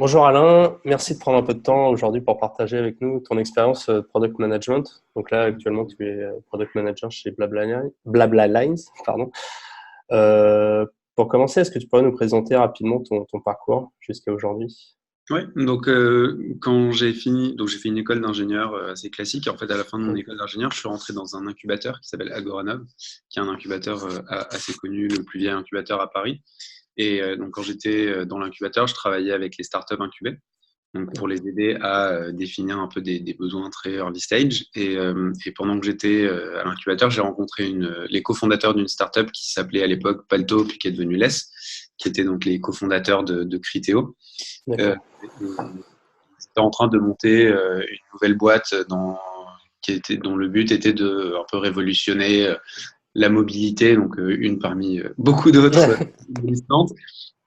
Bonjour Alain, merci de prendre un peu de temps aujourd'hui pour partager avec nous ton expérience de product management. Donc là, actuellement, tu es product manager chez Blabla Lines, pardon. Pour commencer, est-ce que tu pourrais nous présenter rapidement ton parcours jusqu'à aujourd'hui? Ouais, donc quand j'ai fini, donc j'ai fait une école d'ingénieur assez classique. Et en fait, à la fin de mon école d'ingénieur, je suis rentré dans un incubateur qui s'appelle Agoranov, qui est un incubateur assez connu, le plus vieil incubateur à Paris. Et donc quand j'étais dans l'incubateur, je travaillais avec les startups incubées, donc pour les aider à définir un peu des besoins très early stage. Et pendant que j'étais à l'incubateur, j'ai rencontré les cofondateurs d'une startup qui s'appelait à l'époque Palto, puis qui est devenue Less, qui étaient donc les cofondateurs de Criteo. Euh, D'accord. J'étais en train de monter une nouvelle boîte dont le but était de un peu révolutionner la mobilité, donc une parmi beaucoup d'autres existantes,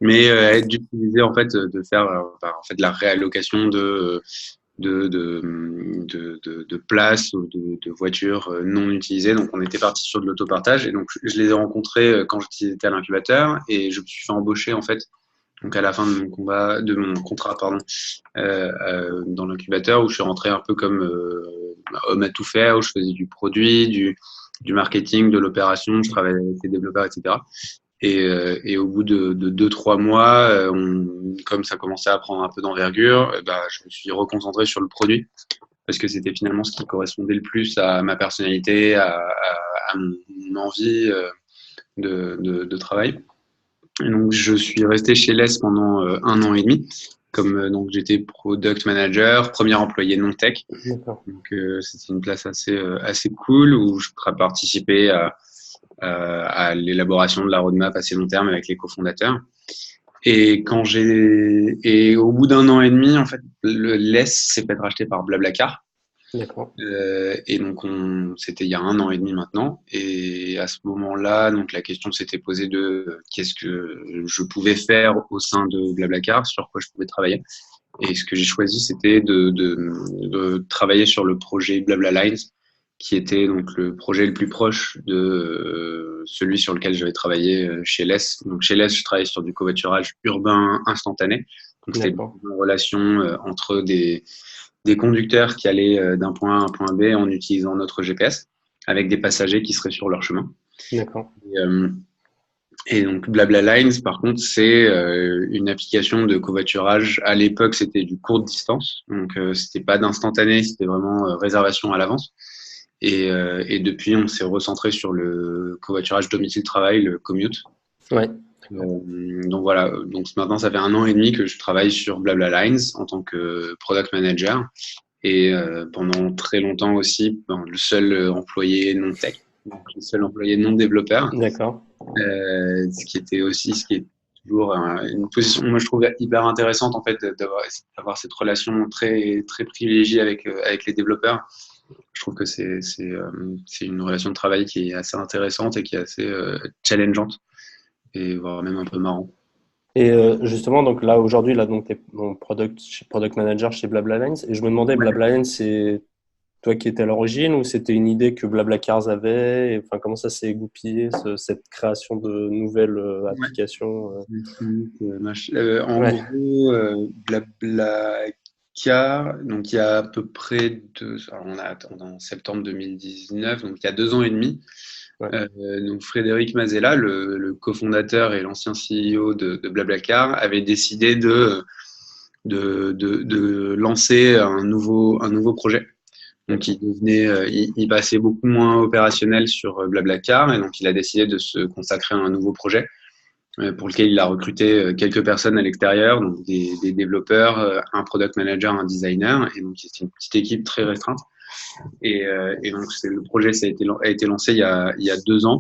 mais d'utiliser en fait de faire en fait de la réallocation de places ou de voitures non utilisées. Donc on était parti sur de l'autopartage et donc je les ai rencontrés quand j'étais à l'incubateur et je me suis fait embaucher en fait donc à la fin de mon contrat, pardon, dans l'incubateur où je suis rentré un peu comme homme à tout faire, où je faisais du produit, du marketing, de l'opération, je travaillais avec les développeurs, etc. Et au bout de 2, 3 mois, comme ça commençait à prendre un peu d'envergure, bah, je me suis reconcentré sur le produit parce que c'était finalement ce qui correspondait le plus à ma personnalité, à mon envie de travail. Et donc, je suis resté chez LES pendant 1 an et demi. Comme donc j'étais product manager, premier employé non tech. D'accord. Donc c'était une place assez cool où je participais à l'élaboration de la roadmap assez long terme avec les cofondateurs. Et au bout d'1 an et demi, en fait, le LES s'est fait racheter par Blablacar. D'accord. Et donc, c'était il y a 1 an et demi maintenant. Et à ce moment-là, donc la question s'était posée de qu'est-ce que je pouvais faire au sein de Blablacar, sur quoi je pouvais travailler. Et ce que j'ai choisi, c'était de travailler sur le projet Blabla Lines, qui était donc le projet le plus proche de celui sur lequel j'avais travaillé chez LES. Donc chez LES, je travaillais sur du covoiturage urbain instantané. Donc c'était D'accord. une relation entre des conducteurs qui allaient d'un point A à un point B en utilisant notre GPS, avec des passagers qui seraient sur leur chemin. D'accord. Et, euh, et donc Blabla Lines, par contre, c'est une application de covoiturage. À l'époque, c'était du courte distance, donc c'était pas d'instantané, c'était vraiment réservation à l'avance. Et depuis, on s'est recentré sur le covoiturage domicile-travail, le commute. Ouais. D'accord. Donc voilà, donc maintenant ça fait 1 an et demi que je travaille sur Blabla Lines en tant que product manager et pendant très longtemps aussi le seul employé non tech, donc le seul employé non développeur, D'accord. ce qui est toujours une position, moi je trouve hyper intéressante en fait d'avoir cette relation très très privilégiée avec les développeurs. Je trouve que c'est une relation de travail qui est assez intéressante et qui est assez challengeante et voire même un peu marrant. Et justement, donc là aujourd'hui, là donc t'es mon product manager chez Blabla Lines, et je me demandais, Blabla Lines, c'est toi qui étais à l'origine ou c'était une idée que Blablacar avait? Et, enfin, comment ça s'est goupillé, cette création de nouvelles Ouais. applications? En Ouais. gros, Blablacar, donc il y a à peu près alors on a attendu en septembre 2019, donc il y a 2 ans et demi. Ouais. Donc Frédéric Mazella, le cofondateur et l'ancien CEO de Blablacar, avait décidé de lancer un nouveau projet. Donc D'accord. il passait beaucoup moins opérationnel sur Blablacar et donc il a décidé de se consacrer à un nouveau projet pour lequel il a recruté quelques personnes à l'extérieur, donc des développeurs, un product manager, un designer, et donc c'est une petite équipe très restreinte. Et donc le projet a été lancé il y a 2 ans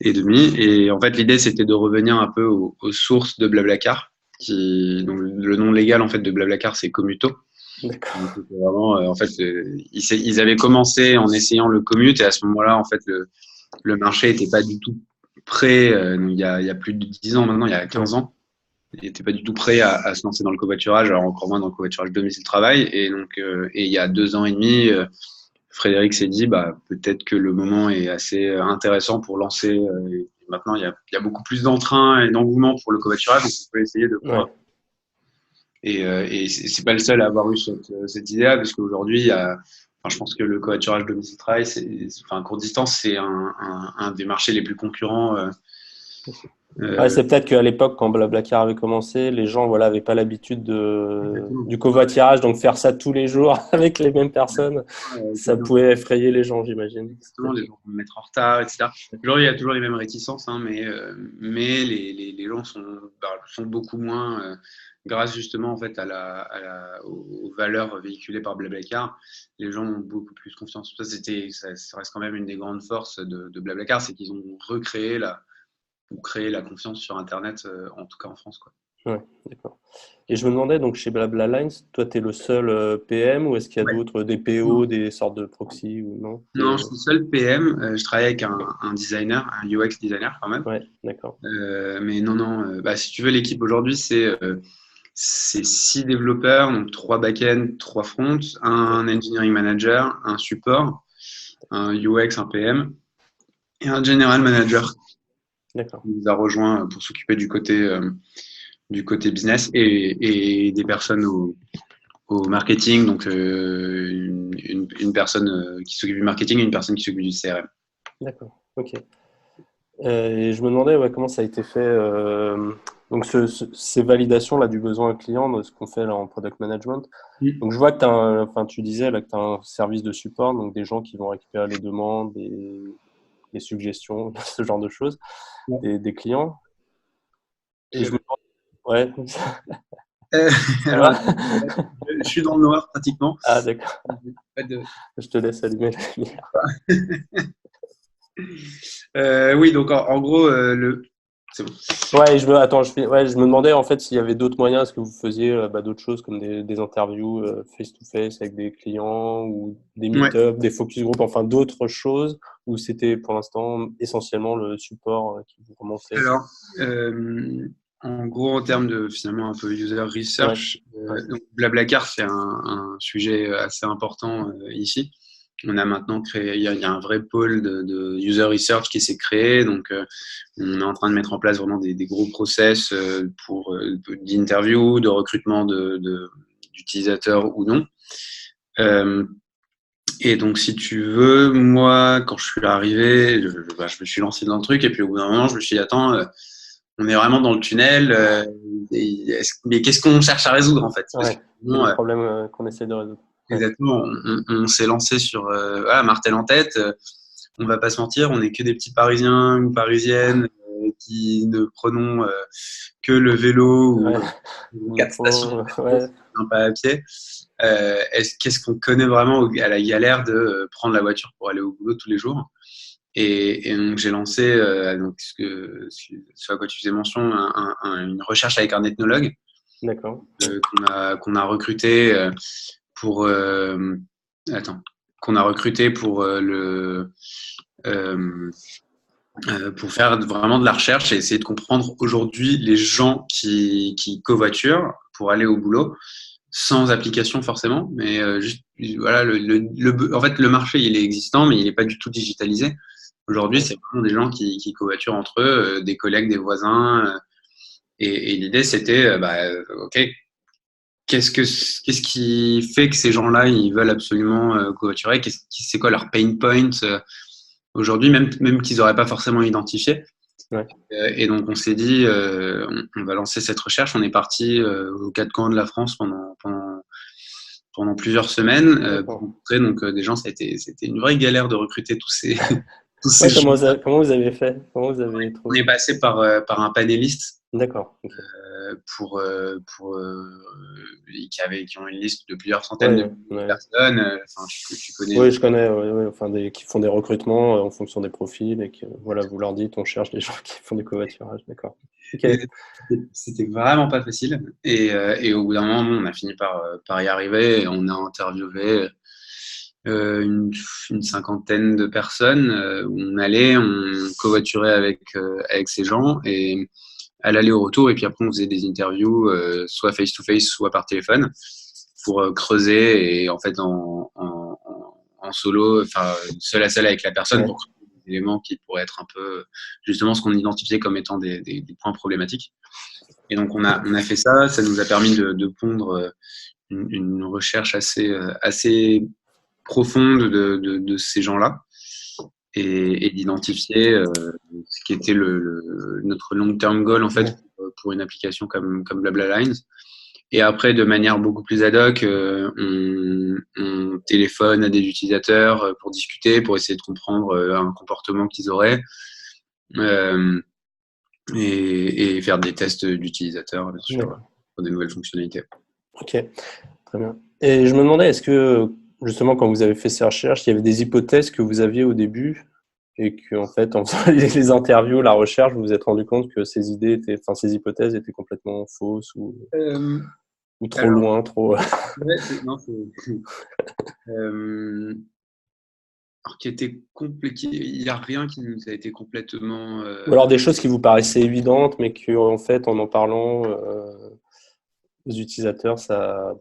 et demi, et en fait l'idée c'était de revenir un peu aux sources de Blablacar, donc le nom légal en fait de Blablacar c'est Commuto. Donc, D'accord. c'était vraiment, en fait, ils avaient commencé en essayant le commute et à ce moment-là, en fait, le marché n'était pas du tout prêt. Il y a plus de 10 ans maintenant, il y a Ouais. 15 ans, il n'était pas du tout prêt à se lancer dans le covoiturage, alors encore moins dans le covoiturage domicile-travail. Et donc, et il y a 2 ans et demi, Frédéric s'est dit, bah, peut-être que le moment est assez intéressant pour lancer. Maintenant, il y a beaucoup plus d'entrain et d'engouement pour le covoiturage, donc on peut essayer de voir Ouais. Et c'est pas le seul à avoir eu cette idée-là, parce qu'aujourd'hui, je pense que le covoiturage domicile-travail, enfin, courte distance, c'est un des marchés les plus concurrents. Ouais, Euh, c'est peut-être qu'à l'époque, quand Blablacar avait commencé, les gens voilà, avaient pas l'habitude du covoiturage, donc faire ça tous les jours avec les mêmes personnes, ça pouvait effrayer les gens, j'imagine. Exactement, les gens vont me mettre en retard, etc. Aujourd'hui, il y a toujours les mêmes réticences, hein, mais les gens sont beaucoup moins, grâce justement en fait aux valeurs véhiculées par Blablacar, les gens ont beaucoup plus confiance. Ça reste quand même une des grandes forces de Blablacar, c'est qu'ils ont créé la confiance sur Internet, en tout cas en France, quoi. Ouais, d'accord. Et je me demandais, donc chez Blabla Lines, toi, tu es le seul PM ou est-ce qu'il y a Ouais. d'autres, des PO, des sortes de proxy ou non? Non, je suis seul PM. Je travaille avec un designer, un UX designer quand même. Ouais, d'accord. Mais non, non. Si tu veux, l'équipe aujourd'hui, c'est 6 développeurs, donc 3 back-end, 3 front, un engineering manager, un support, un UX, un PM et un general manager D'accord. qui nous a rejoint pour s'occuper du côté business et des personnes au marketing, donc une personne qui s'occupe du marketing et une personne qui s'occupe du CRM. D'accord. Ok. Et je me demandais ouais, comment ça a été fait. Donc, ces validations-là du besoin client, de ce qu'on fait là en product management. Mm. Donc, je vois que enfin, tu disais là que tu as un service de support, donc des gens qui vont récupérer les demandes, les suggestions, ce genre de choses, Ouais. des clients. Et je me demandais, ouais, ça Alors, va? je suis dans le noir pratiquement. Ah, d'accord. Pas de- Je te laisse allumer la lumière. Oui, donc en gros, c'est bon. Ouais, attends, ouais, je me demandais en fait s'il y avait d'autres moyens, est-ce que vous faisiez d'autres choses comme des interviews face-to-face avec des clients ou des Ouais. meet-up, des focus group, enfin d'autres choses, ou c'était pour l'instant essentiellement le support qui vous remontait? Alors, en gros, en termes de finalement un peu user Ouais, research, ouais, donc Blablacar, c'est un sujet assez important ici. On a maintenant créé, il y a un vrai pôle de user research qui s'est créé. Donc, on est en train de mettre en place vraiment des gros process d'interview, de recrutement d'utilisateurs ou non. Euh, et donc, si tu veux, moi, quand je suis arrivé, je me suis lancé dans le truc. Et puis, au bout d'un moment, je me suis dit, attends, on est vraiment dans le tunnel. Mais qu'est-ce qu'on cherche à résoudre, en fait? Parce que, ouais. Quel est bon, le problème qu'on essaie de résoudre? Ouais, exactement, on s'est lancé sur voilà, Martel en tête. On va pas se mentir, on n'est que des petits Parisiens ou Parisiennes qui ne prenons que le vélo ouais. ou Le 4 stations de métro, métro, ouais, non pas à pied. Qu'est-ce qu'on connaît vraiment à la galère de prendre la voiture pour aller au boulot tous les jours? Et donc j'ai lancé donc ce à quoi tu faisais mention, une recherche avec un ethnologue d'accord. Ouais. qu'on a recruté pour attends qu'on a recruté euh, pour faire vraiment de la recherche et essayer de comprendre aujourd'hui les gens qui covoiturent pour aller au boulot sans application forcément, mais juste voilà en fait le marché il est existant mais il n'est pas du tout digitalisé. Aujourd'hui, Ouais. c'est vraiment des gens qui covoiturent entre eux, des collègues, des voisins. Et l'idée, c'était, OK, qu'est-ce qui fait que ces gens-là, ils veulent absolument covoiturer? C'est quoi leur pain point aujourd'hui, même qu'ils n'auraient pas forcément identifié? Ouais. Et donc, on s'est dit, on va lancer cette recherche. On est parti aux quatre coins de la France pendant plusieurs semaines pour D'accord. rencontrer donc, des gens. C'était une vraie galère de recruter tous ces Ouais, gens. comment vous avez fait? Comment vous avez On trouvé? est passé par un panéliste D'accord. Ok. qui ont une liste de plusieurs centaines de Ouais, milliers de ouais. personnes. Enfin, tu connais. Oui, je connais, ouais, ouais, enfin qui font des recrutements en fonction des profils et que voilà, vous leur dites on cherche des gens qui font du covoiturage, d'accord. Ok, C'était vraiment pas facile. Et au bout d'un moment, on a fini par y arriver. Et on a interviewé une cinquantaine de personnes où on allait, on covoiturait avec ces gens et à l'aller au retour. Et puis après, on faisait des interviews, soit face-to-face, soit par téléphone, pour creuser et en fait en solo, enfin seul à seul avec la personne ouais, pour creuser des éléments qui pourraient être un peu justement ce qu'on identifiait comme étant des points problématiques. Et donc, on a fait ça. Ça nous a permis de pondre une recherche assez profonde de ces gens-là et d'identifier ce qui était notre long-term goal, en fait, pour une application comme BlaBlaLines. Et après, de manière beaucoup plus ad hoc, on téléphone à des utilisateurs pour discuter, pour essayer de comprendre un comportement qu'ils auraient et faire des tests d'utilisateurs pour des nouvelles fonctionnalités. Ok, très bien. Et je me demandais, est-ce que justement, quand vous avez fait ces recherches, il y avait des hypothèses que vous aviez au début et qu'en fait, en faisant les interviews, la recherche, vous vous êtes rendu compte que ces hypothèses étaient complètement fausses ou trop loin, trop. Non, alors, qui était compliqué. Il n'y a rien qui nous a été complètement. Ou alors des choses qui vous paraissaient évidentes, mais qu'en fait, en parlant aux utilisateurs, ça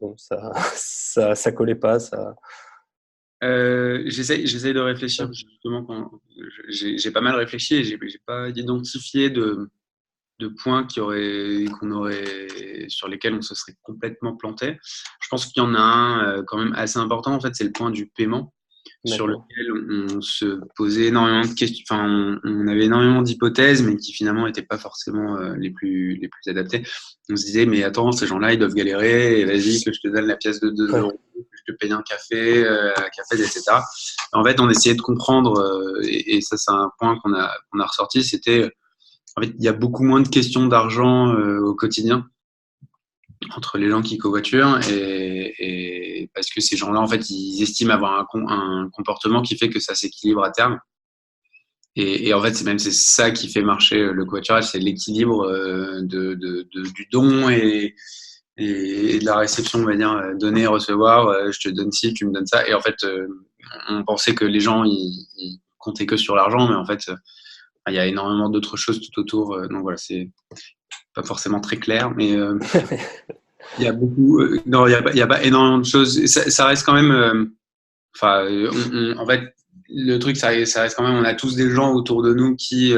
collait pas. J'essaye de réfléchir justement. J'ai pas mal réfléchi et j'ai pas identifié de points sur lesquels on se serait complètement planté. Je pense qu'il y en a un quand même assez important. En fait, c'est le point du paiement. Sur lequel on se posait énormément de questions. Enfin, on avait énormément d'hypothèses, mais qui finalement n'étaient pas forcément les plus adaptées. On se disait, mais attends, ces gens-là, ils doivent galérer, et vas-y, que je te donne la pièce de 2 euros, que je te paye un café, etc. En fait, on essayait de comprendre, et ça, c'est un point qu'on a ressorti, c'était, en fait, il y a beaucoup moins de questions d'argent au quotidien entre les gens qui covoiturent et parce que ces gens-là, en fait, ils estiment avoir un comportement qui fait que ça s'équilibre à terme. Et en fait, c'est ça qui fait marcher le covoiturage, c'est l'équilibre du don et de la réception, on va dire, donner, recevoir, je te donne ci, tu me donnes ça. Et en fait, on pensait que les gens, ils comptaient que sur l'argent, mais en fait, il y a énormément d'autres choses tout autour. Donc voilà, c'est pas forcément très clair, mais il y a beaucoup. Non, il y a pas énormément de choses. Ça reste quand même. Enfin, en fait, le truc, ça reste quand même. On a tous des gens autour de nous qui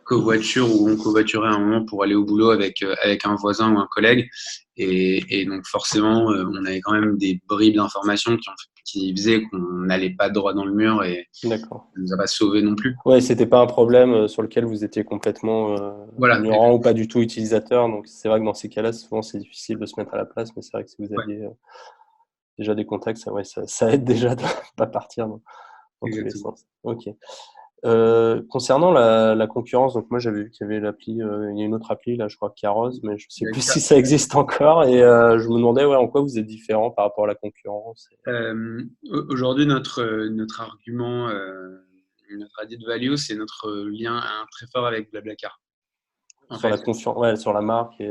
covoiturent ou ont covoituré à un moment pour aller au boulot avec un voisin ou un collègue. Et donc, forcément, on avait quand même des bribes d'informations qui faisaient qu'on n'allait pas droit dans le mur et ça ne nous a pas sauvés non plus. Ouais, c'était pas un problème sur lequel vous étiez complètement ignorant ou pas du tout utilisateur. Donc, c'est vrai que dans ces cas-là, souvent, c'est difficile de se mettre à la place. Mais c'est vrai que si vous aviez déjà des contacts, ça aide déjà de ne pas partir dans tous les sens. Ok. Concernant la concurrence, donc moi j'avais vu qu'il y avait l'appli, il y a une autre appli là, je crois Caros, mais je ne sais plus si ça existe encore. Et je me demandais en quoi vous êtes différent par rapport à la concurrence. Aujourd'hui, notre argument, notre added value, c'est notre lien très fort avec Blablacar. Sur la confiance, sur la marque.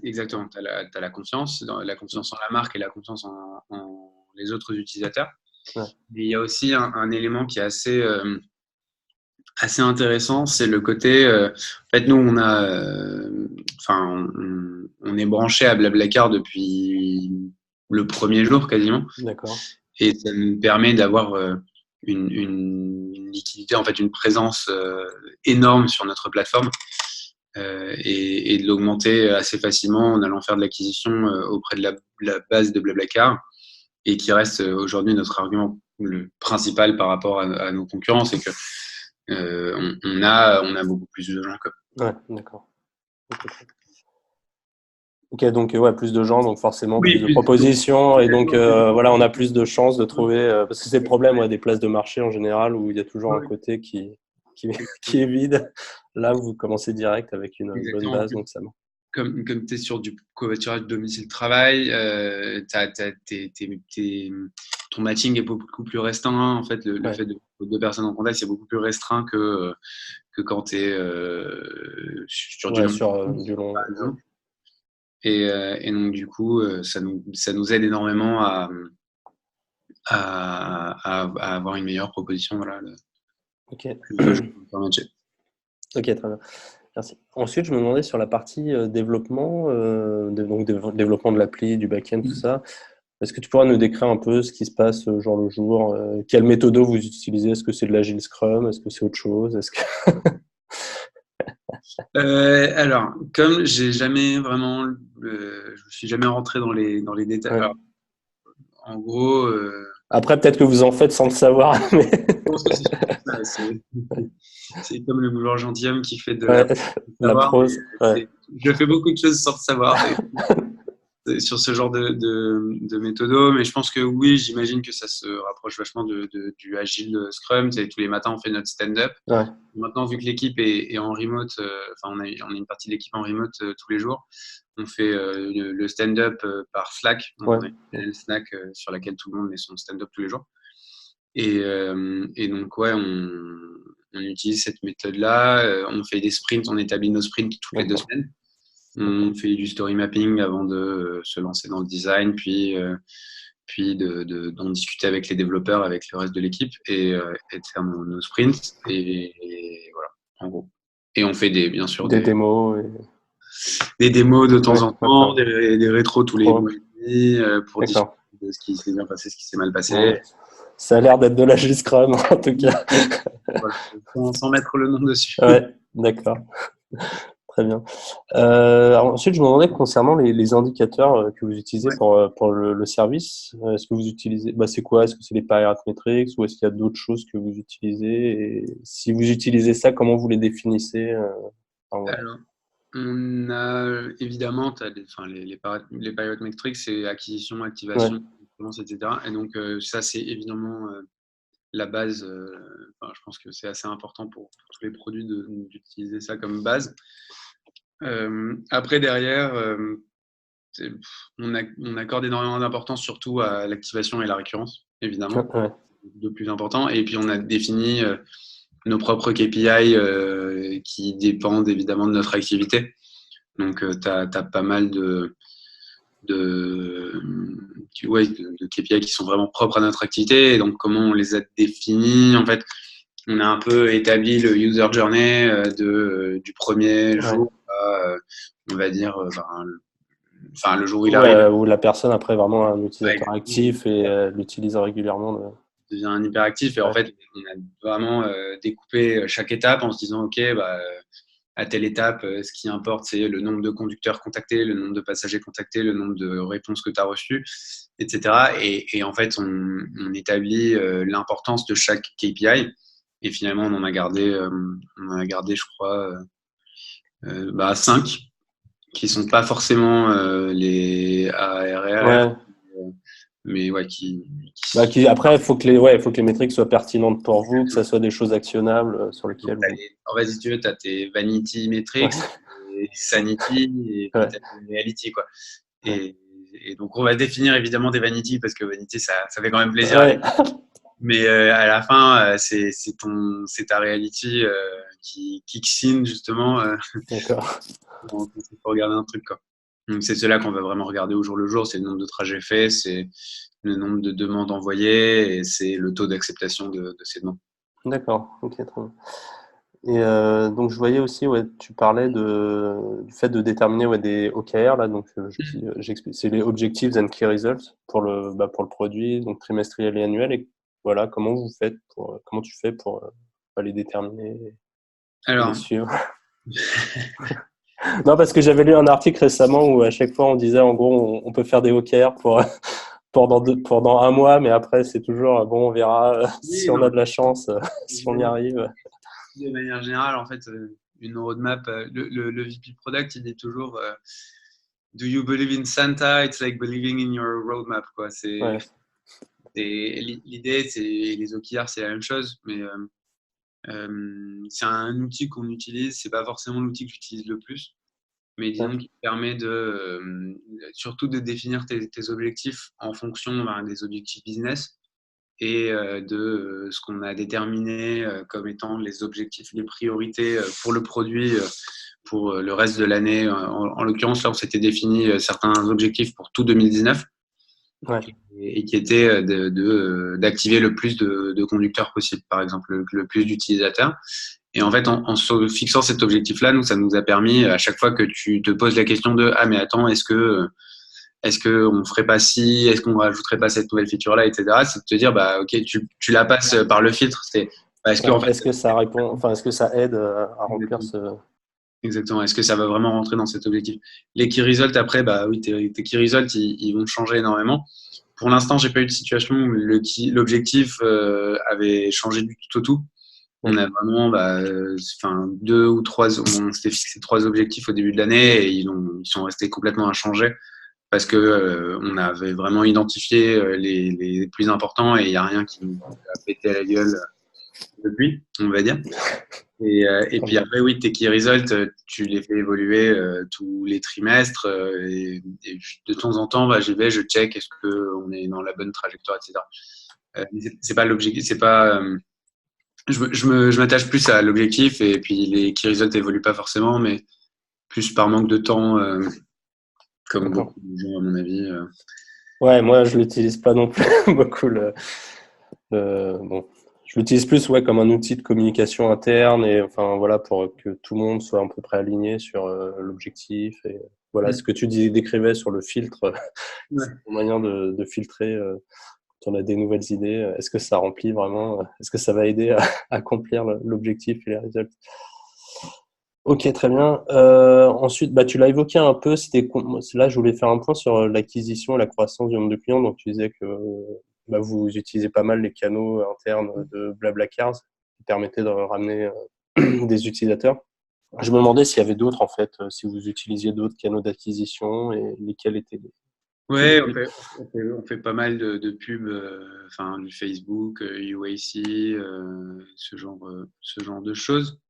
Exactement, tu as la confiance, en la marque et la confiance en les autres utilisateurs. Ouais. Mais il y a aussi un élément qui est assez intéressant, c'est le côté. En fait, nous, on est branché à Blablacar depuis le premier jour quasiment. D'accord. Et ça nous permet d'avoir une liquidité, en fait, une présence énorme sur notre plateforme et de l'augmenter assez facilement en allant faire de l'acquisition auprès de la base de Blablacar et qui reste aujourd'hui notre argument le principal par rapport à nos concurrents, c'est que on a beaucoup plus de gens. Ouais, d'accord. Ok, donc plus de gens, donc forcément plus de propositions, et donc on a plus de chances de trouver, parce que c'est le problème des places de marché en général, où il y a toujours un côté qui est vide. Là, vous commencez direct avec une bonne base, donc ça marche. Comme tu es sur du covoiturage domicile-travail, ton matching est beaucoup plus restreint. En fait, le fait de deux personnes en contact, c'est beaucoup plus restreint que quand tu es sur du long. Par exemple. Et donc, du coup, ça nous aide énormément à avoir une meilleure proposition. Voilà, Ok. Ok, très bien. Merci. Ensuite, je me demandais sur la partie développement, donc développement de l'appli, du back-end, tout ça. Est-ce que tu pourrais nous décrire un peu ce qui se passe jour le jour? Quelle méthode vous utilisez? Est-ce que c'est de l'Agile Scrum? Est-ce que c'est autre chose? Alors, comme j'ai jamais vraiment, je me suis jamais rentré dans les détails. Ouais. Alors, en gros, Après, peut-être que vous en faites sans le savoir, mais je pense que c'est surtout ça. C'est comme le boulevard gentilhomme qui fait de la ouais, prose sans la savoir, mais prose. Ouais. je fais beaucoup de choses sans le savoir. Sur ce genre de méthodo, mais je pense que oui, j'imagine que ça se rapproche vachement du Agile Scrum. Tu sais, tous les matins, on fait notre stand-up. Ouais. Maintenant, vu que l'équipe est en remote, enfin, on a une partie de l'équipe en remote tous les jours, on fait le stand-up par Slack. Donc, Ouais. on a une channel Slack sur laquelle tout le monde met son stand-up tous les jours. Et donc, ouais, on utilise cette méthode-là. On fait des sprints, on établit nos sprints toutes les 2 semaines. On fait du story mapping avant de se lancer dans le design, puis d'en discuter avec les développeurs, avec le reste de l'équipe et de faire nos sprints. Et voilà, en gros. Et on fait bien sûr Des démos. des démos de temps Ouais, en temps, d'accord. des rétros tous les Trop. mois et demi pour discuter D'accord. de ce qui s'est bien passé, ce qui s'est mal Bon. passé. Ça a l'air d'être de l'Agile Scrum, en tout cas. Voilà, sans mettre le nom dessus. Ouais, d'accord. Très bien. Ensuite, je me demandais concernant les indicateurs que vous utilisez Ouais. pour le service. Est-ce que vous utilisez, c'est quoi? Est-ce que c'est les Pareto Metrics ou est-ce qu'il y a d'autres choses que vous utilisez? Et si vous utilisez ça, comment vous les définissez? Enfin, voilà. Alors, on a évidemment t'as enfin, les pilot metrics, c'est acquisition, Ouais, activation, performance, etc. Et donc, ça, c'est évidemment la base. Enfin, je pense que c'est assez important pour tous les produits d'utiliser ça comme base. Après, derrière, on accorde énormément d'importance surtout à l'activation et la récurrence, évidemment, ouais, de plus important. Et puis, on a défini nos propres KPI qui dépendent évidemment de notre activité. Donc, tu as pas mal de, ouais, de KPI qui sont vraiment propres à notre activité. Et donc, comment on les a définis? En fait, on a un peu établi le user journey du premier ouais. jour à, on va dire, enfin, le jour où il Où, arrive. où la personne après vraiment un Ouais, utilisateur actif et l'utilise régulièrement. devient un hyperactif. Et en Ouais, fait, on a vraiment découpé chaque étape en se disant, OK, bah, à telle étape, ce qui importe, c'est le nombre de conducteurs contactés, le nombre de passagers contactés, le nombre de réponses que tu as reçues, etc. Et en fait, on établit l'importance de chaque KPI. Et finalement, on en a gardé je crois, 5 qui sont pas forcément les ARR, ouais. mais ouais, Après, il faut que les métriques soient pertinentes pour vous, que ça soit des choses actionnables sur lesquelles vous. en fait, si tu veux, tu as tes vanity metrics, Ouais, tes sanity, et puis ouais, tu as tes reality, quoi. ouais. Et, et donc, on va définir évidemment des vanity parce que vanity, ça fait quand même plaisir à Ouais, l'équipe. Mais à la fin, c'est ta reality qui kicks in justement d'accord. quand il faut regarder un truc, quoi. Donc, c'est cela qu'on va vraiment regarder au jour le jour. C'est le nombre de trajets faits, c'est le nombre de demandes envoyées et c'est le taux d'acceptation de ces demandes. D'accord, ok, très bien. Et donc je voyais aussi, ouais, tu parlais du fait de déterminer ouais, des OKR, là, donc j'explique, c'est les Objectives and Key Results pour le produit, donc trimestriel et annuel. Et voilà, comment tu fais pour les déterminer et les Alors, suivre? Non, parce que j'avais lu un article récemment où à chaque fois on disait en gros on peut faire des OKR pendant un mois, mais après c'est toujours bon, on verra oui, si on non, a de la chance, si on y évidemment. arrive. De manière générale, en fait, une roadmap, le VP Product, il dit toujours Do you believe in Santa? It's like believing in your roadmap, quoi. Ouais, L'idée, c'est les OKR, c'est la même chose, mais c'est un outil qu'on utilise. C'est pas forcément l'outil que j'utilise le plus, mais ouais, disons qu'il permet surtout de définir tes objectifs en fonction des objectifs business et de ce qu'on a déterminé comme étant les objectifs, les priorités pour le produit pour le reste de l'année. En l'occurrence, là, on s'était défini certains objectifs pour tout 2019 ouais. et qui étaient d'activer le plus de conducteurs possible, par exemple, le plus d'utilisateurs. Et en fait, en se fixant cet objectif-là, nous, ça nous a permis à chaque fois que tu te poses la question de ah mais attends, est-ce qu'on ferait pas ci, est-ce qu'on rajouterait pas cette nouvelle feature-là, etc. C'est de te dire, bah, ok, tu la passes par le filtre. C'est, bah, est-ce que, Ouais. en fait, Est-ce que ça répond, enfin, est-ce que ça aide à remplir ce. Exactement. Est-ce que ça va vraiment rentrer dans cet objectif? Les key results, après, bah oui, tes key results, ils vont changer énormément. Pour l'instant, j'ai pas eu de situation où l'objectif avait changé du tout au tout. On a vraiment, deux ou trois, on s'était fixé 3 objectifs au début de l'année et ils sont restés complètement inchangés parce que on avait vraiment identifié les plus importants et il n'y a rien qui nous a pété à la gueule depuis, on va dire. Et puis après, oui, tes key results, tu les fais évoluer tous les trimestres et de temps en temps, j'y vais, je check est-ce qu'on est dans la bonne trajectoire, etc. C'est pas l'objectif, c'est pas. Je m'attache plus à l'objectif et puis les key results évoluent pas forcément, mais plus par manque de temps, comme beaucoup de gens, à mon avis. Ouais, moi, je l'utilise pas non plus beaucoup. Bon, je l'utilise plus comme un outil de communication interne et enfin voilà pour que tout le monde soit à peu près aligné sur l'objectif et voilà ce que tu décrivais sur le filtre, Ouais. c'est une manière de filtrer quand on a des nouvelles idées. Est-ce que ça remplit vraiment est-ce que ça va aider à accomplir l'objectif et les résultats? Ok, très bien. Ensuite, tu l'as évoqué un peu. Là, je voulais faire un point sur l'acquisition et la croissance du nombre de clients. Donc, tu disais que vous utilisez pas mal les canaux internes de Blablacar qui permettaient de ramener des utilisateurs. Je me demandais s'il y avait d'autres, en fait, si vous utilisiez d'autres canaux d'acquisition et lesquels étaient les. Ouais, on fait pas mal de pubs, du Facebook, UAC, ce genre de choses.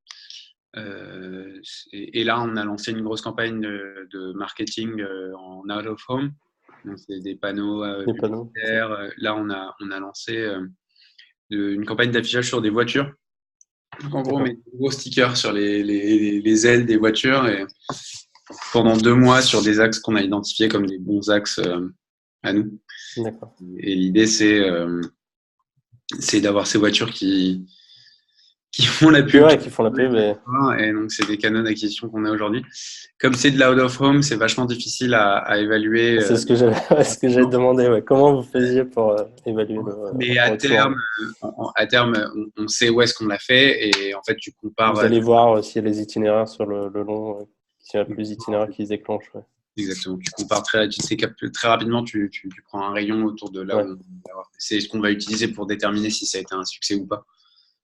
Et là, on a lancé une grosse campagne de marketing en out of home. Donc, c'est des panneaux Les panneaux. publicitaires. Là, on a lancé une campagne d'affichage sur des voitures. Donc, en gros, on met des gros stickers sur les ailes des voitures et pendant 2 mois sur des axes qu'on a identifiés comme des bons axes à nous. D'accord. Et l'idée, c'est d'avoir ces voitures qui font la pub. Ouais, qui font la pub. Et donc, c'est des canaux d'acquisition qu'on a aujourd'hui. Comme c'est de l'out of home, c'est vachement difficile à évaluer. C'est ce que j'allais demandé. Ouais. Comment vous faisiez pour évaluer le Mais retour? à terme, on sait où est-ce qu'on l'a fait et en fait, tu compares. Vous allez voir s'il y a les itinéraires sur le long, s'il y a plus d'itinéraires qui se déclenchent. Ouais. Exactement. Tu compares très rapidement, tu prends un rayon autour de là où c'est ce qu'on va utiliser pour déterminer si ça a été un succès ou pas.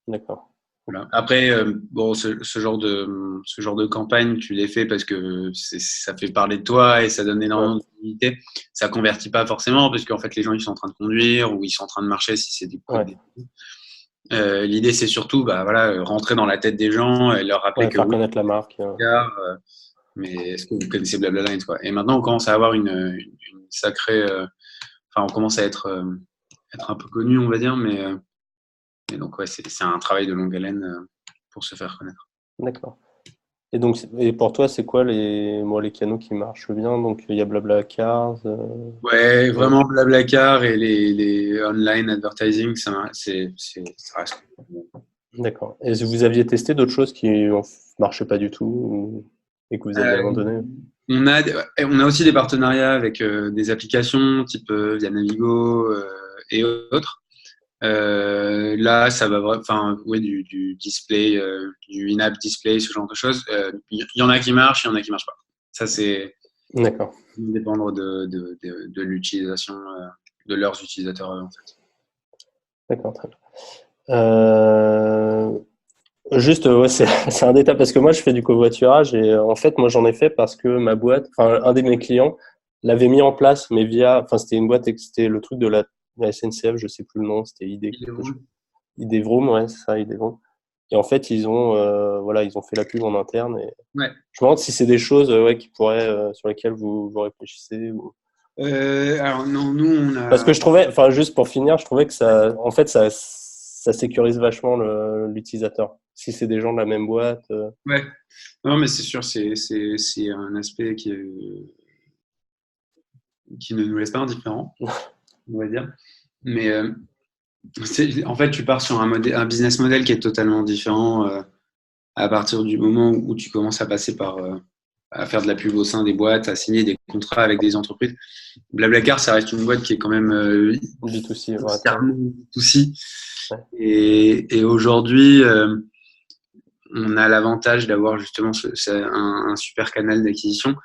D'accord. Voilà. Après, ce genre de campagne, tu les fais parce que ça fait parler de toi et ça donne énormément de visibilité. Ça convertit pas forcément parce qu'en fait, les gens ils sont en train de conduire ou ils sont en train de marcher si c'est du code. L'idée, c'est surtout, rentrer dans la tête des gens et leur rappeler que faire connaître la marque. Mais est-ce que vous connaissez Blablalines, quoi. Et maintenant, on commence à avoir une sacrée, on commence à être un peu connu, on va dire, mais donc c'est un travail de longue haleine pour se faire connaître. D'accord. Et pour toi, c'est quoi les canaux qui marchent bien? Donc il y a Blablacar. Ouais, vraiment Blablacar et les online advertising, ça reste. D'accord. Et vous aviez testé d'autres choses qui ne marchaient pas du tout et que vous aviez abandonné? On a aussi des partenariats avec des applications type via Navigo et autres. Là, ça va du display, du in-app display, ce genre de choses. Il y en a qui marchent, il y en a qui marchent pas. Ça, c'est dépendre de l'utilisation de leurs utilisateurs en fait. D'accord, très bien. Juste, c'est un détail parce que moi, je fais du covoiturage et en fait, moi, j'en ai fait parce que ma boîte, un de mes clients l'avait mis en place, mais c'était une boîte, c'était le truc de la SNCF, je sais plus le nom, c'était ID-Vroom, ouais, c'est ça, ID-Vroom. Et en fait, ils ont fait la pub en interne. Et je me demande si c'est des choses qui pourraient, sur lesquelles vous réfléchissez. Alors non, nous on a. Parce que je trouvais, juste pour finir, je trouvais que ça sécurise vachement l'utilisateur. Si c'est des gens de la même boîte. Ouais. Non, mais c'est sûr, c'est un aspect qui ne nous laisse pas indifférents, on va dire. Mais en fait, tu pars sur un business model qui est totalement différent à partir du moment où tu commences à passer par à faire de la pub au sein des boîtes, à signer des contrats avec des entreprises. Blablacar, ça reste une boîte qui est quand même B2C. B2C. Ouais. Et aujourd'hui, on a l'avantage d'avoir justement un super canal d'acquisition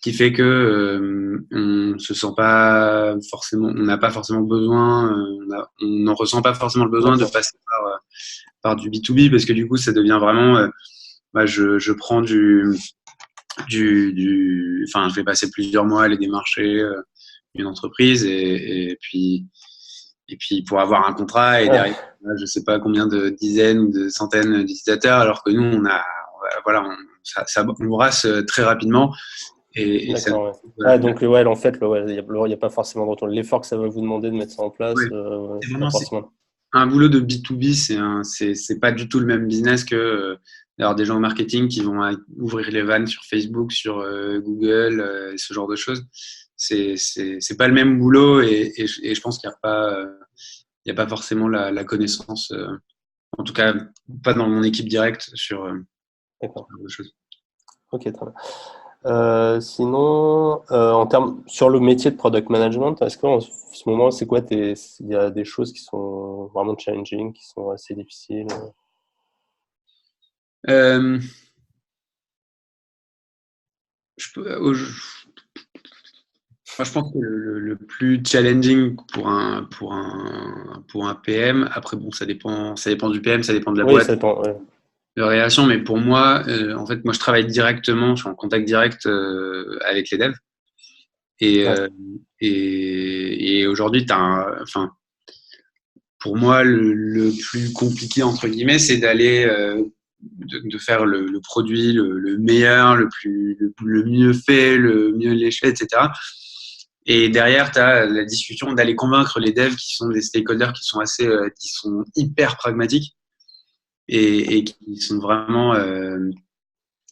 qui fait que on se sent pas forcément, on n'a pas forcément besoin, on n'en ressent pas forcément le besoin de passer par du B2B parce que du coup, ça devient vraiment, je prends enfin, je vais passer plusieurs mois à aller démarcher une entreprise et puis pour avoir un contrat et derrière, je sais pas combien de dizaines ou de centaines d'utilisateurs, alors que nous, on brasse très rapidement. D'accord, ouais. Donc, ouais, en fait, il n'y a pas forcément de retour. L'effort que ça va vous demander de mettre ça en place, pas forcément. Un boulot de B2B, c'est pas du tout le même business que d'avoir des gens au marketing qui vont ouvrir les vannes sur Facebook, sur Google, ce genre de choses. C'est pas le même boulot et je pense qu'il n'y a pas forcément la connaissance, en tout cas pas dans mon équipe directe sur ce genre de choses. Ok, très bien. Sinon, sur le métier de product management, est-ce qu'en ce moment, c'est quoi il y a des choses qui sont vraiment challenging, qui sont assez difficiles? Moi, je pense que le plus challenging pour un PM, après, bon, ça dépend du PM, ça dépend de la boîte, ça dépend, ouais. de réaction, mais pour moi, en fait, moi, je travaille directement, je suis en contact direct avec les devs. Et aujourd'hui, enfin, pour moi, le plus compliqué, entre guillemets, c'est d'aller de faire le produit le meilleur, le mieux fait, le mieux léché, etc. Et derrière, tu as la discussion d'aller convaincre les devs qui sont des stakeholders qui sont hyper pragmatiques et qui sont vraiment.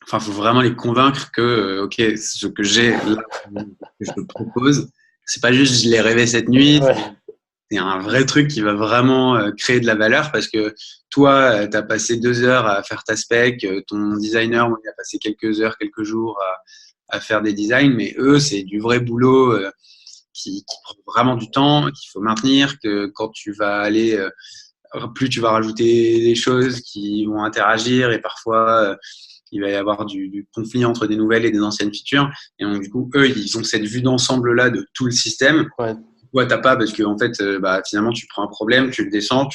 Enfin, faut vraiment les convaincre que, ok, ce que j'ai là, que je te propose, c'est pas juste je l'ai rêvé cette nuit. Ouais. C'est un vrai truc qui va vraiment créer de la valeur parce que toi, tu as passé 2 heures à faire ta spec, ton designer, il a passé quelques heures, quelques jours à faire des designs, mais eux, c'est du vrai boulot qui prend vraiment du temps, qu'il faut maintenir, que quand tu vas aller, plus tu vas rajouter des choses qui vont interagir et parfois il va y avoir du conflit entre des nouvelles et des anciennes features. Et donc, du coup, eux, ils ont cette vue d'ensemble-là de tout le système. Ouais. Toi, t'as pas parce que en fait, finalement, tu prends un problème, tu le descends,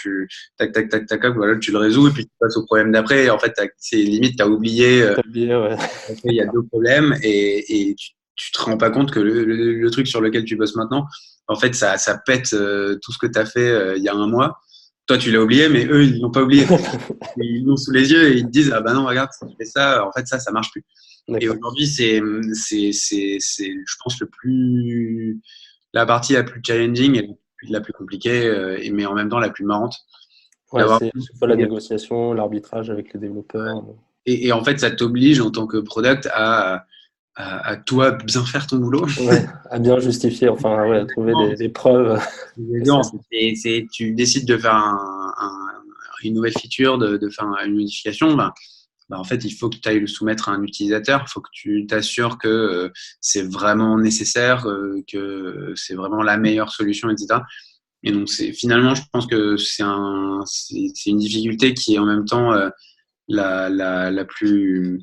tac, tac, tac, tac, voilà, tu le résous et puis tu passes au problème d'après. Et en fait, c'est limite, t'as oublié. Ouais. Il y a 2 problèmes et tu te rends pas compte que le truc sur lequel tu bosses maintenant, en fait, ça pète tout ce que tu as fait il y a un mois. Toi, tu l'as oublié, mais eux, ils l'ont pas oublié. Ils l'ont sous les yeux et ils te disent, ah bah non, regarde, si tu fais ça, en fait, ça marche plus. Et aujourd'hui, c'est, je pense, la partie la plus challenging et la plus compliquée, mais en même temps la plus marrante. Ouais, c'est la négociation, l'arbitrage avec les développeurs. Et en fait, ça t'oblige en tant que product à toi bien faire ton boulot. Ouais, à bien justifier, enfin, ouais, à trouver des preuves. Tu décides de faire une nouvelle feature, de faire une modification, en fait, il faut que tu ailles le soumettre à un utilisateur, il faut que tu t'assures que c'est vraiment nécessaire, que c'est vraiment la meilleure solution, etc. Et donc, finalement, je pense que c'est une difficulté qui est en même temps la plus,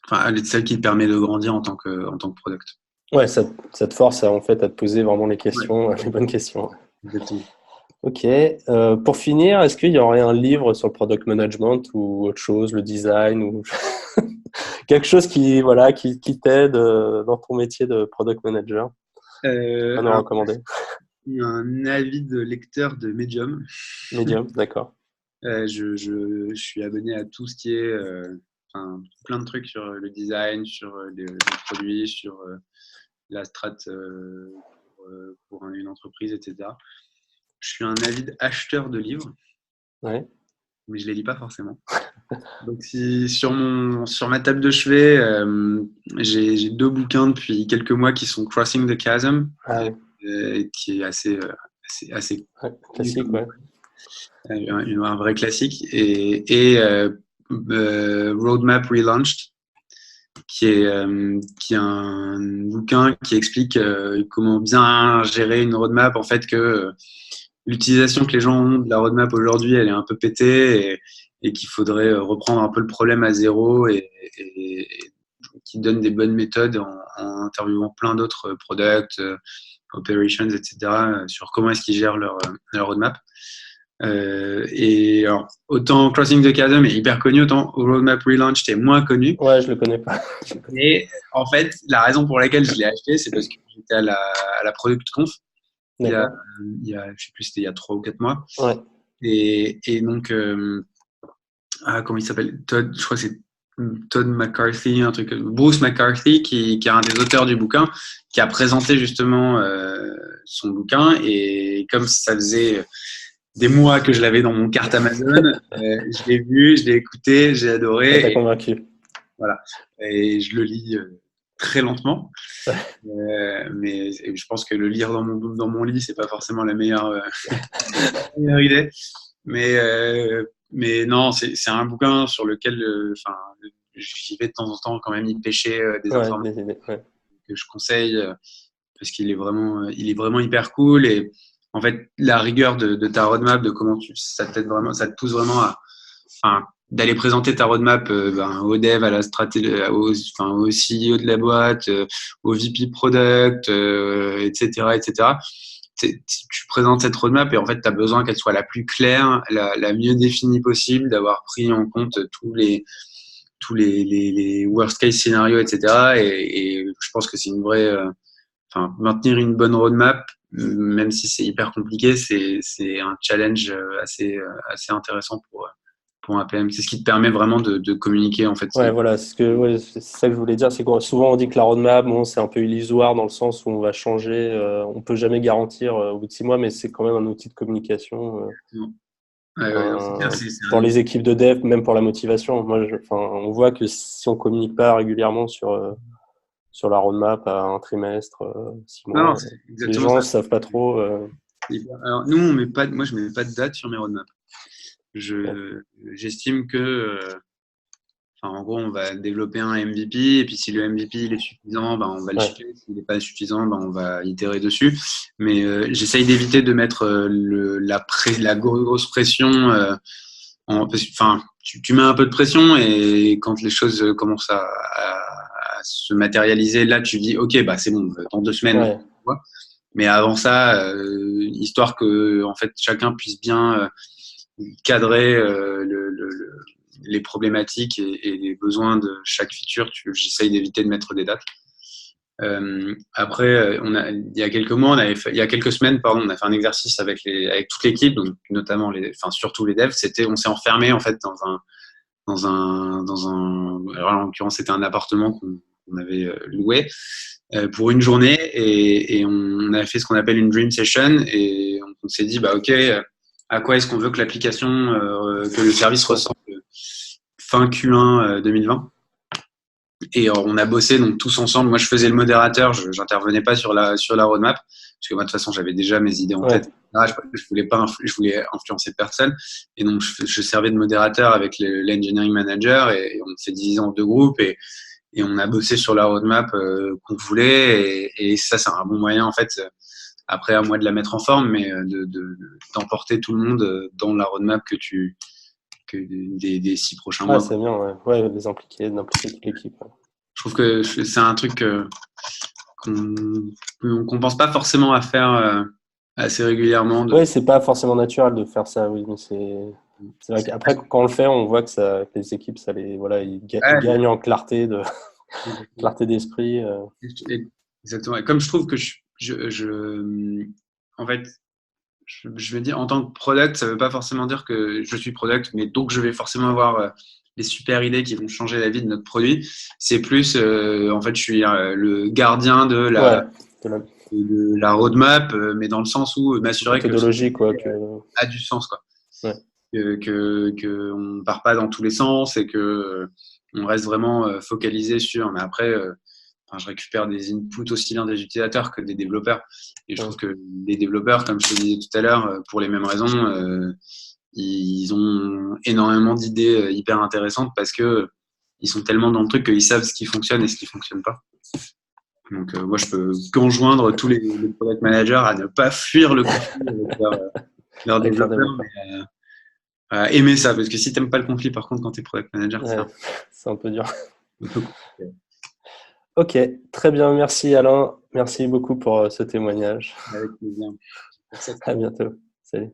enfin, celle qui te permet de grandir en tant que product. Ouais, ça te force en fait à te poser vraiment les questions, les bonnes questions. Exactement. Ok. Pour finir, est-ce qu'il y aurait un livre sur le product management ou autre chose, le design ou quelque chose qui t'aide dans ton métier de product manager à nous recommander? Un avis de lecteur de Medium. Medium, d'accord. Je suis abonné à tout ce qui est plein de trucs sur le design, sur les produits, sur la strat pour une entreprise, etc. Je suis un avide acheteur de livres, Ouais. mais je les lis pas forcément. Donc si sur ma table de chevet, j'ai 2 bouquins depuis quelques mois qui sont Crossing the Chasm, qui est assez classique, ouais. Un vrai classique, et Roadmap Relaunched, qui est un bouquin qui explique comment bien gérer une roadmap. En fait, que l'utilisation que les gens ont de la roadmap aujourd'hui, elle est un peu pétée et qu'il faudrait reprendre un peu le problème à zéro et qui donne des bonnes méthodes en interviewant plein d'autres products, operations, etc., sur comment est-ce qu'ils gèrent leur roadmap. Et alors, autant Crossing the Chasm est hyper connu, autant Roadmap Relaunch est moins connu. Ouais, je le connais pas. Et en fait, la raison pour laquelle je l'ai acheté, c'est parce que j'étais à la Product Conf il y a, je sais plus, c'était il y a 3 ou 4 mois. Ouais. Et donc, comment il s'appelle, Todd, je crois que c'est Todd McCarthy, un truc, Bruce McCarthy, qui est un des auteurs du bouquin, qui a présenté justement son bouquin. Et comme ça faisait des mois que je l'avais dans mon carte Amazon, je l'ai vu, je l'ai écouté, j'ai adoré. Ça t'a convaincu. Voilà. Et je le lis très lentement. Mais je pense que le lire dans mon lit, c'est pas forcément la meilleure idée. Mais non, c'est un bouquin sur lequel j'y vais de temps en temps quand même y pêcher des informations que je conseille parce qu'il est vraiment hyper cool. Et en fait, la rigueur de ta roadmap, de comment ça te pousse vraiment d'aller présenter ta roadmap au dev, à la stratégie, au CEO de la boîte, au VP product, etc., etc. Tu présentes cette roadmap et en fait, tu as besoin qu'elle soit la plus claire, la mieux définie possible, d'avoir pris en compte tous les worst case scénarios, etc. Et je pense que c'est une vraie, maintenir une bonne roadmap, même si c'est hyper compliqué, c'est un challenge assez intéressant pour un PM. C'est ce qui te permet vraiment de communiquer en fait. Ouais, voilà, c'est ça que je voulais dire, c'est que souvent on dit que la roadmap, bon, c'est un peu illusoire dans le sens où on va changer, on peut jamais garantir au bout de 6 mois, mais c'est quand même un outil de communication pour les équipes de dev, même pour la motivation. Moi, on voit que si on communique pas régulièrement sur la roadmap à un trimestre, 6 mois, les gens ne savent pas trop. Alors nous, moi je mets pas de date sur mes roadmaps. J'estime que en gros, on va développer un MVP et puis si le MVP il est suffisant, on va le shipper. S'il n'est pas suffisant, on va itérer dessus. Mais j'essaye d'éviter de mettre la grosse pression. Tu mets un peu de pression et quand les choses commencent à se matérialiser, là tu dis ok, c'est bon, dans 2 semaines. Ouais. Mais avant ça, histoire que en fait chacun puisse bien cadrer les problématiques et les besoins de chaque feature, j'essaye d'éviter de mettre des dates. Après, il y a quelques mois, il y a quelques semaines, pardon, on a fait un exercice avec toute l'équipe, donc notamment surtout les devs. On s'est enfermé en fait dans un. Alors en l'occurrence, c'était un appartement qu'on avait loué pour une journée et on a fait ce qu'on appelle une dream session et on s'est dit ok. À quoi est-ce qu'on veut que l'application, que le service ressemble fin Q1 2020. Et on a bossé donc tous ensemble. Moi, je faisais le modérateur, je n'intervenais pas sur la roadmap parce que moi, de toute façon, j'avais déjà mes idées en tête. Je voulais influencer personne. Et donc, je servais de modérateur avec l'engineering manager et on s'est divisé en 2 groupes et on a bossé sur la roadmap qu'on voulait. Et ça, c'est un bon moyen en fait. Après, à moi de la mettre en forme, mais d'emporter tout le monde dans la roadmap des 6 prochains mois. C'est bien, d'impliquer toute l'équipe. Je trouve que c'est un truc qu'on pense pas forcément à faire assez régulièrement. Oui, c'est pas forcément naturel de faire ça, oui, mais c'est vrai qu'après, quand on le fait, on voit que les équipes, ils gagnent en clarté d'esprit. Exactement. Et comme je trouve que en fait, je veux dire, en tant que product, ça veut pas forcément dire que je suis product, mais donc je vais forcément avoir les super idées qui vont changer la vie de notre produit. C'est plus, en fait, je suis le gardien de la roadmap, mais dans le sens où m'assurer que a du sens, quoi. Que on part pas dans tous les sens et que on reste vraiment focalisé sur. Mais après. Je récupère des inputs aussi bien des utilisateurs que des développeurs. Et je trouve que les développeurs, comme je te disais tout à l'heure, pour les mêmes raisons, ils ont énormément d'idées hyper intéressantes parce que ils sont tellement dans le truc qu'ils savent ce qui fonctionne et ce qui fonctionne pas. Donc moi, je peux qu'enjoindre tous les product managers à ne pas fuir le conflit avec leurs développeurs, aimer ça, parce que si t'aimes pas le conflit, par contre, quand t'es product manager, Ouais, c'est un peu dur. un peu compliqué. Ok, très bien. Merci Alain. Merci beaucoup pour ce témoignage. Avec plaisir. À bientôt. Salut.